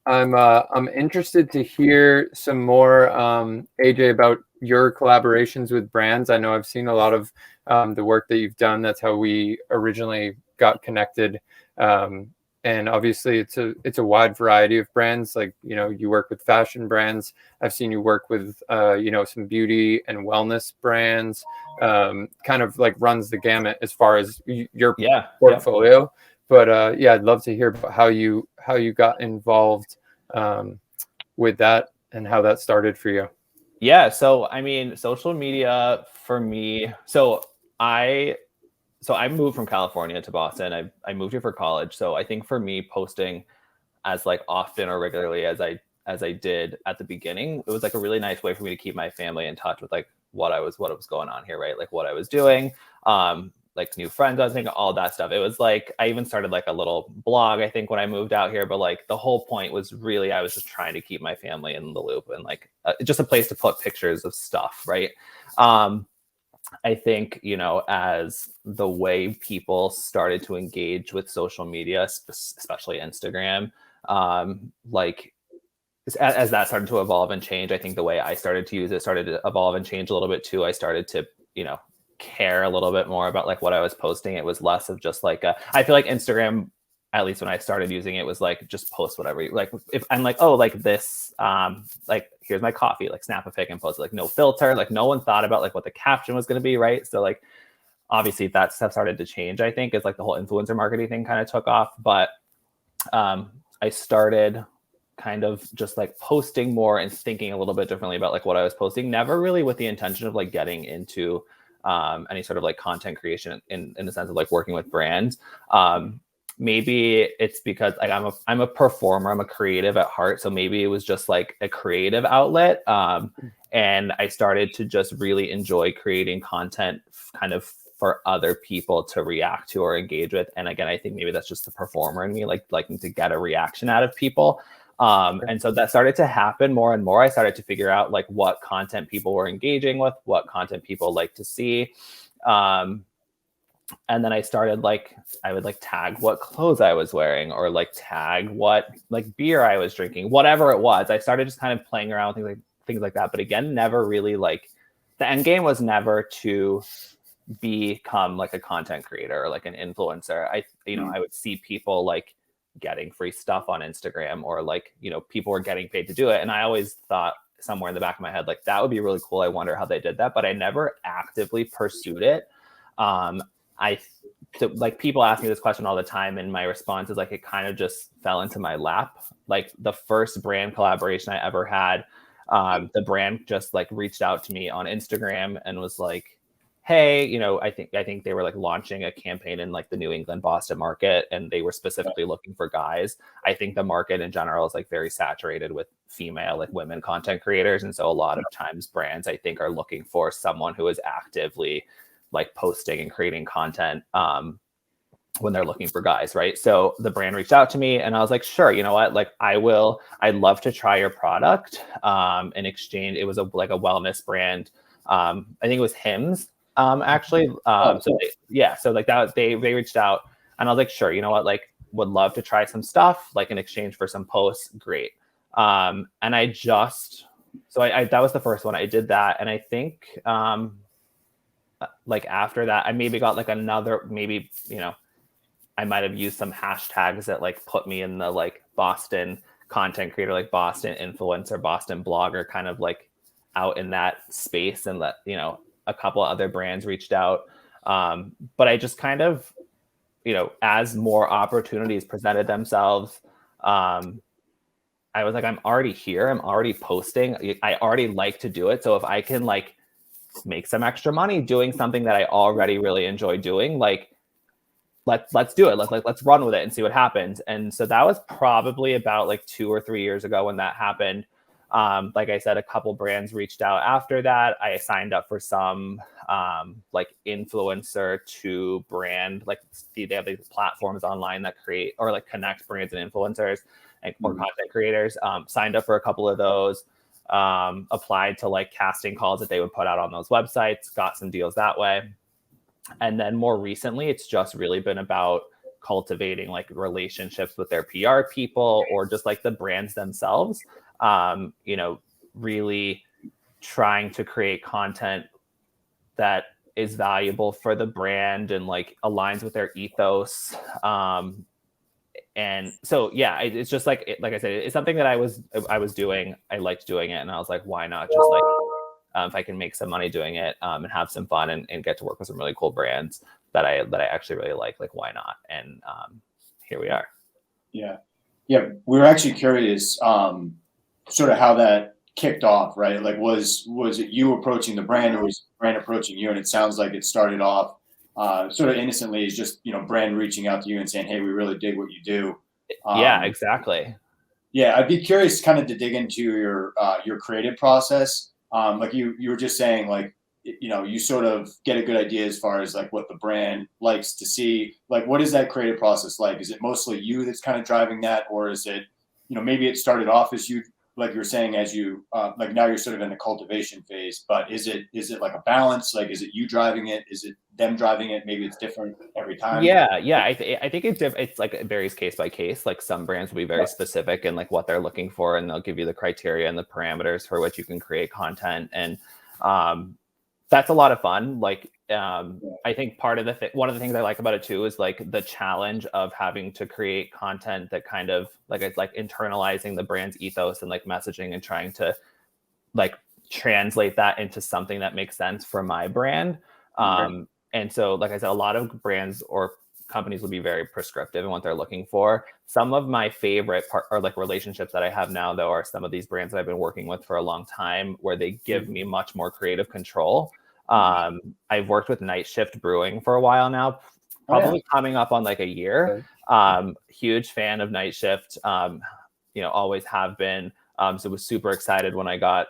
I'm interested to hear some more, AJ, about your collaborations with brands. I know I've seen a lot of the work that you've done. That's how we originally got connected. And obviously it's a wide variety of brands. Like, you work with fashion brands. I've seen you work with, some beauty and wellness brands, kind of like runs the gamut as far as your portfolio. Yeah. But I'd love to hear about how you got involved with that and how that started for you. Yeah. So, I mean, social media for me, so I moved from California to Boston. I moved here for college. So I think for me, posting as like often or regularly as I did at the beginning, it was like a really nice way for me to keep my family in touch with like what was going on here, right? Like what I was doing, like new friends I was making, all that stuff. It was like, I even started like a little blog, I think, when I moved out here, but like the whole point was really, I was just trying to keep my family in the loop and like just a place to put pictures of stuff, right? I think, as the way people started to engage with social media, especially Instagram, like as that started to evolve and change, I think the way I started to use it started to evolve and change a little bit too. I started to, care a little bit more about like what I was posting. It was less of just like, I feel like Instagram, at least when I started using it, was like, just post whatever you like. If I'm like, oh, like this, like here's my coffee, like snap a pic and post it, like no filter, like no one thought about like what the caption was going to be. Right. So like, obviously that stuff started to change, I think, as like the whole influencer marketing thing kind of took off. But I started kind of just like posting more and thinking a little bit differently about like what I was posting, never really with the intention of like getting into any sort of like content creation in the sense of like working with brands. Maybe it's because like I'm a performer, I'm a creative at heart. So maybe it was just like a creative outlet. And I started to just really enjoy creating content kind of for other people to react to or engage with. And again, I think maybe that's just the performer in me, like liking to get a reaction out of people. And so that started to happen more and more. I started to figure out like what content people were engaging with, what content people like to see. And then I started like, I would like tag what clothes I was wearing or like tag what like beer I was drinking, whatever it was. I started just kind of playing around with things like that. But again, never really like the end game was never to become like a content creator or like an influencer. I would see people like getting free stuff on Instagram or like, people were getting paid to do it. And I always thought somewhere in the back of my head, like that would be really cool. I wonder how they did that, but I never actively pursued it. So like people ask me this question all the time and my response is like, it kind of just fell into my lap. Like the first brand collaboration I ever had, the brand just like reached out to me on Instagram and was like, hey, I think they were like launching a campaign in like the New England, Boston market, and they were specifically looking for guys. I think the market in general is like very saturated with female, like women content creators. And so a lot of times brands, I think, are looking for someone who is actively like posting and creating content when they're looking for guys, right? So the brand reached out to me and I was like, sure, you know what? Like I'd love to try your product. In exchange, it was like a wellness brand. I think it was Hims. Actually, so like that, they reached out and I was like, sure, you know what, like would love to try some stuff, like in exchange for some posts. Great. And I that was the first one. I did that. And I think, like after that, I maybe got like another, maybe, I might've used some hashtags that like put me in the like Boston content creator, like Boston influencer, Boston blogger, kind of like out in that space, and let, a couple of other brands reached out. But I just kind of, as more opportunities presented themselves, I was like, I'm already here. I'm already posting. I already like to do it. So if I can like make some extra money doing something that I already really enjoy doing, like, let's do it. Let's run with it and see what happens. And so that was probably about like 2 or 3 years ago when that happened. Like I said, a couple brands reached out after that. I signed up for some like influencer to brand, like they have these platforms online that create or like connect brands and influencers and or content creators. Signed up for a couple of those, applied to like casting calls that they would put out on those websites, got some deals that way. And then more recently, it's just really been about cultivating like relationships with their PR people or just like the brands themselves, you know, really trying to create content that is valuable for the brand and like aligns with their ethos. And so, yeah, it's just like, like I said, it's something that I was doing. I liked doing it. And I was like, why not just like, if I can make some money doing it, and have some fun and get to work with some really cool brands that I actually really like why not? And here we are. Yeah. We were actually curious, sort of how that kicked off, right? Like, was it you approaching the brand, or was the brand approaching you? And it sounds like it started off sort of innocently as just, you know, brand reaching out to you and saying, hey, we really dig what you do. Yeah, exactly. Yeah, I'd be curious kind of to dig into your creative process. Like you were just saying, like, you know, you sort of get a good idea as far as like what the brand likes to see. Like, what is that creative process like? Is it mostly you that's kind of driving that, or is it, you know, maybe it started off as you, like you were saying, as you like now you're sort of in the cultivation phase, but is it like a balance? Like, is it you driving it? Is it them driving it? Maybe it's different every time. Yeah. I think it's like it varies case by case. Like some brands will be very specific in like what they're looking for, and they'll give you the criteria and the parameters for which you can create content. And that's a lot of fun. Like, I think part of one of the things I like about it too is like the challenge of having to create content that kind of like, it's like internalizing the brand's ethos and like messaging and trying to like translate that into something that makes sense for my brand. And so, like I said, a lot of brands or companies will be very prescriptive in what they're looking for. Some of my favorite or like relationships that I have now, though, are some of these brands that I've been working with for a long time, where they give me much more creative control. I've worked with Night Shift Brewing for a while now, probably coming up on like a year. Huge fan of Night Shift, you know, always have been. So was super excited when I got,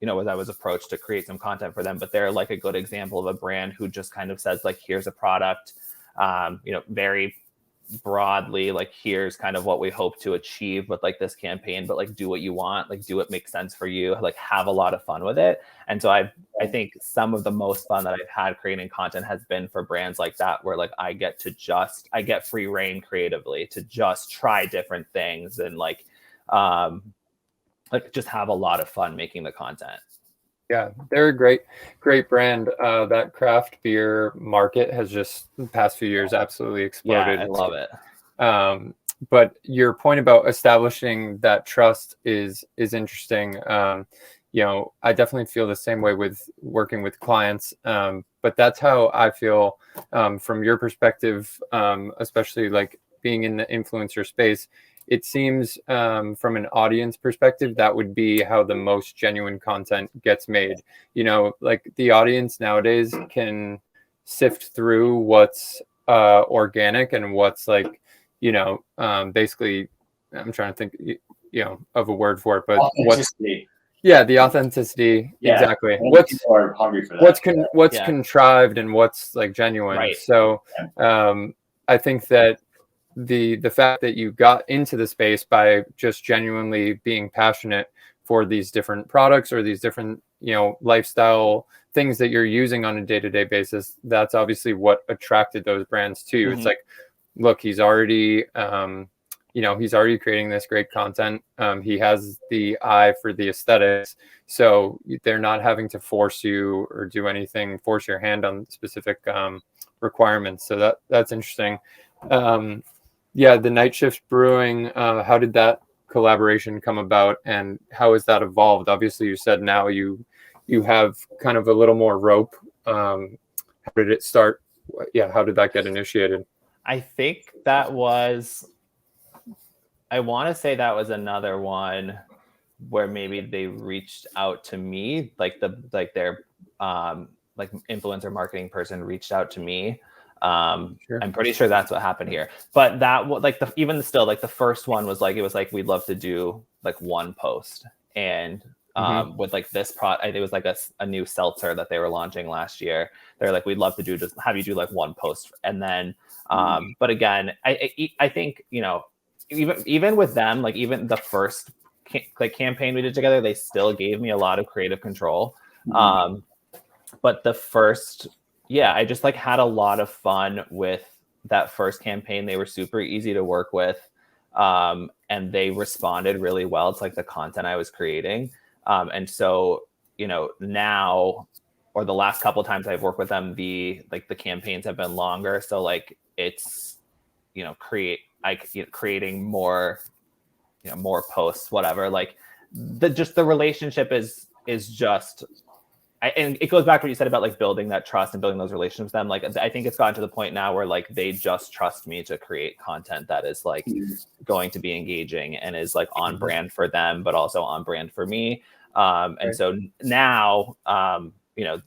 you know, as I was approached to create some content for them. But they're like a good example of a brand who just kind of says like, here's a product, you know, very broadly, like, here's kind of what we hope to achieve with like this campaign, but like do what you want, like do what makes sense for you, like have a lot of fun with it. And so I think some of the most fun that I've had creating content has been for brands like that, where like I get free reign creatively to just try different things and like just have a lot of fun making the content. Yeah, they're a great brand. That craft beer market has just the past few years absolutely exploded. Yeah, I love it. But your point about establishing that trust is interesting. You know, I definitely feel the same way with working with clients. But that's how I feel from your perspective, especially like being in the influencer space. It seems from an audience perspective, that would be how the most genuine content gets made. You know, like the audience nowadays can sift through what's organic and what's like, you know, basically, I'm trying to think, you know, of a word for it, but the authenticity. Yeah, exactly. What's are hungry for that. What's contrived and what's like genuine. Right. So I think that the fact that you got into the space by just genuinely being passionate for these different products or these different, you know, lifestyle things that you're using on a day-to-day basis, that's obviously what attracted those brands to you. It's like, look, he's already you know, he's already creating this great content. He has the eye for the aesthetics, so they're not having to force you or do anything, force your hand on specific requirements. So that's interesting. Yeah, the Night Shift Brewing, how did that collaboration come about, and how has that evolved? Obviously, you said now you have kind of a little more rope. How did it start? Yeah, how did that get initiated? I think that was, I want to say that was another one where maybe they reached out to me, like their like influencer marketing person reached out to me. Sure. I'm pretty sure that's what happened here. But that like even still, like the first one was like, it was like, we'd love to do like one post. And with like this it was like a new seltzer that they were launching last year. They're like, we'd love to just have you do like one post. And then, but again, I think, you know, even with them, like even the first campaign we did together, they still gave me a lot of creative control. But the first, I just like had a lot of fun with that first campaign, they were super easy to work with. And they responded really well to like the content I was creating. And so, you know, now, or the last couple of times I've worked with them, the campaigns have been longer. So like it's, you know, creating more, you know, more posts, whatever. Like the relationship is just, and it goes back to what you said about like building that trust and building those relationships with them. Like, I think it's gotten to the point now where like they just trust me to create content that is like going to be engaging and is like on brand for them, but also on brand for me. And so now, you know,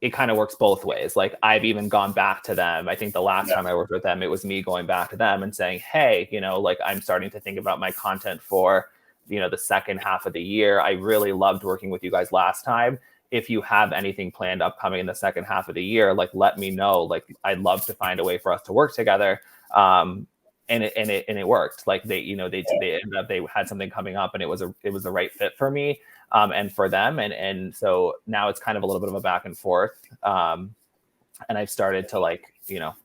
it kind of works both ways. Like I've even gone back to them. I think the last time I worked with them, it was me going back to them and saying, hey, you know, like I'm starting to think about my content for, you know, the second half of the year. I really loved working with you guys last time. If you have anything planned upcoming in the second half of the year, like let me know. Like I'd love to find a way for us to work together. And it worked. Like they, you know, they ended up, they had something coming up and it was the right fit for me and for them. And so now it's kind of a little bit of a back and forth. And I've started to like, you know,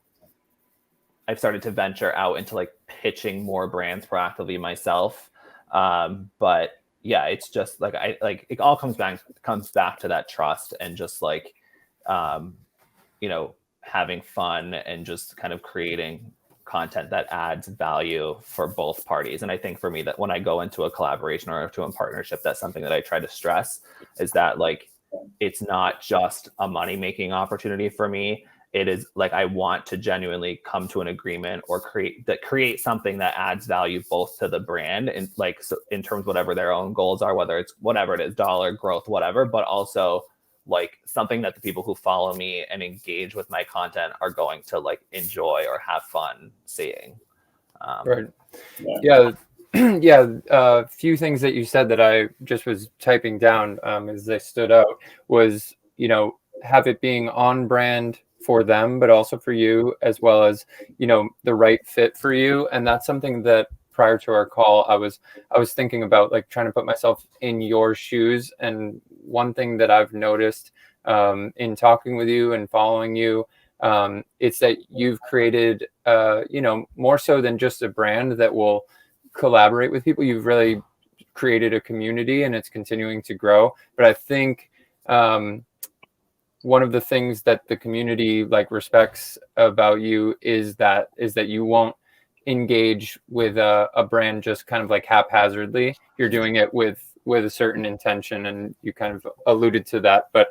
I've started to venture out into like pitching more brands proactively myself. But yeah, it's just like, it all comes back to that trust and just like, you know, having fun and just kind of creating content that adds value for both parties. And I think for me that when I go into a collaboration or to a partnership, that's something that I try to stress is that like, it's not just a money-making opportunity for me. It is like, I want to genuinely come to an agreement or create something that adds value both to the brand and like, so in terms of whatever their own goals are, whether it's whatever it is, dollar growth, whatever, but also like something that the people who follow me and engage with my content are going to like enjoy or have fun seeing. Right. Yeah. Yeah. A few things that you said that I just was typing down as they stood out was, you know, have it being on brand for them, but also for you, as well as, you know, the right fit for you. And that's something that prior to our call, I was thinking about, like trying to put myself in your shoes. And one thing that I've noticed in talking with you and following you, it's that you've created, you know, more so than just a brand that will collaborate with people. You've really created a community and it's continuing to grow. But I think one of the things that the community like respects about you is that you won't engage with a brand just kind of like haphazardly. You're doing it with a certain intention, and you kind of alluded to that. But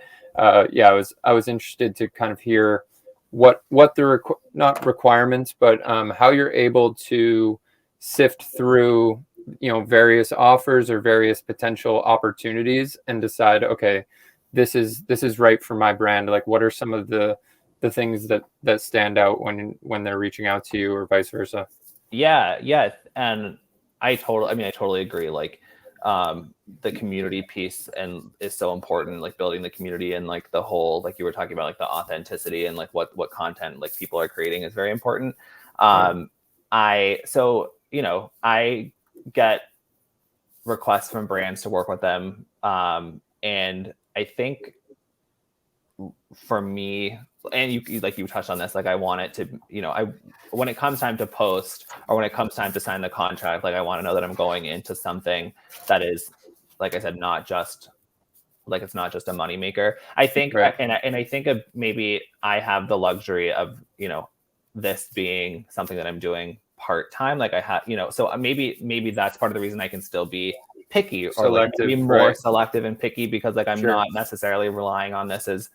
yeah, I was interested to kind of hear what the not requirements, but how you're able to sift through, you know, various offers or various potential opportunities and decide, okay, this is right for my brand. Like, what are some of the things that stand out when they're reaching out to you, or vice versa? Yeah. And I totally agree. Like, the community piece and is so important, like building the community and like the whole, like you were talking about, like the authenticity and like what content like people are creating is very important. You know, I get requests from brands to work with them. And I think for me, and you touched on this, like I want it to, you know, when it comes time to post or when it comes time to sign the contract, like I want to know that I'm going into something that is, like I said, not just like, it's not just a moneymaker. I think, right. and I think of maybe I have the luxury of, you know, this being something that I'm doing part-time. Like I have, you know, so maybe that's part of the reason I can still be picky or like be more selective and picky, because like I'm not necessarily relying on this as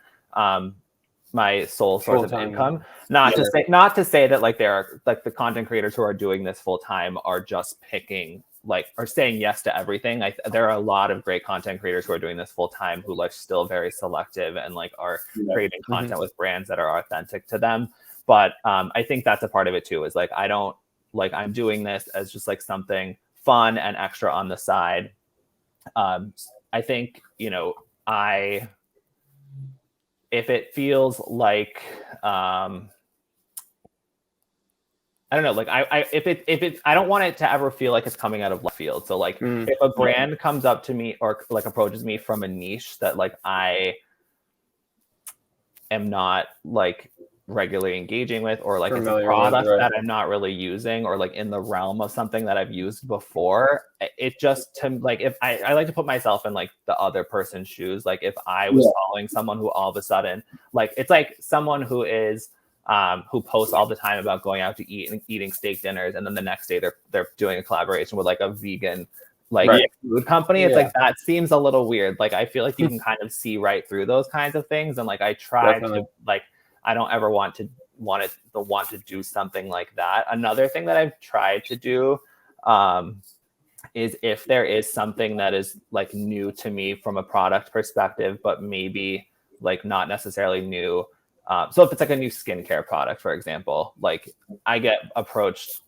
my sole source of income. Not to say that like there are like the content creators who are doing this full time are just picking like or saying yes to everything. There are a lot of great content creators who are doing this full time who like still very selective and like are creating content with brands that are authentic to them. But I think that's a part of it too, is like I'm doing this as just like something fun and extra on the side. I think, you know, if it feels like, I don't know, like I don't want it to ever feel like it's coming out of left field. So like if a brand comes up to me or like approaches me from a niche that like I am not like regularly engaging with, or like it's a Familiar with, product right. that I'm not really using, or like in the realm of something that I've used before. It just, to like, if I like to put myself in like the other person's shoes. Like if I was following someone who all of a sudden, like, it's like someone who is who posts all the time about going out to eat and eating steak dinners, and then the next day they're doing a collaboration with like a vegan food company. It's like, that seems a little weird. Like I feel like you can kind of see right through those kinds of things, and like I try to like, I don't ever want to do something like that. Another thing that I've tried to do is if there is something that is like new to me from a product perspective, but maybe like not necessarily new. So if it's like a new skincare product, for example, like I get approached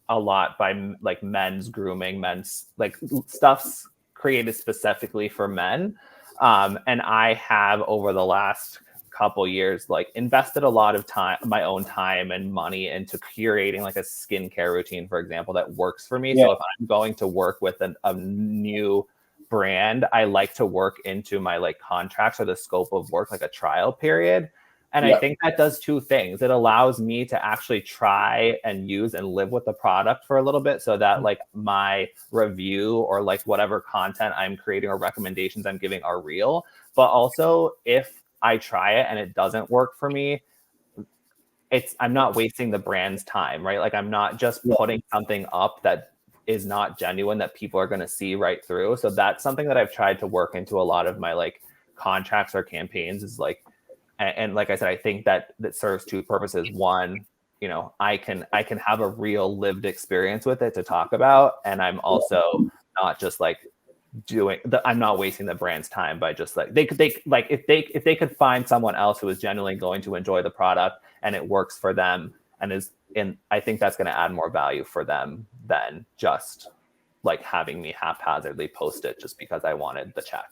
a lot by like men's grooming, men's like stuff's created specifically for men. And I have over the last couple years, like invested a lot of time, my own time and money into curating like a skincare routine, for example, that works for me. So if I'm going to work with a new brand, I like to work into my like contracts or the scope of work, like a trial period. And I think that does two things. It allows me to actually try and use and live with the product for a little bit, so that like my review or like whatever content I'm creating or recommendations I'm giving are real. But also, if I try it and it doesn't work for me, I'm not wasting the brand's time, right? Like I'm not just putting something up that is not genuine that people are going to see right through. So that's something that I've tried to work into a lot of my like contracts or campaigns, is like, and like I said, I think that serves two purposes. One, you know, I can have a real lived experience with it to talk about, and I'm also not just like I'm not wasting the brand's time by just like if they could find someone else who is genuinely going to enjoy the product and it works for them I think that's going to add more value for them than just like having me haphazardly post it just because I wanted the check.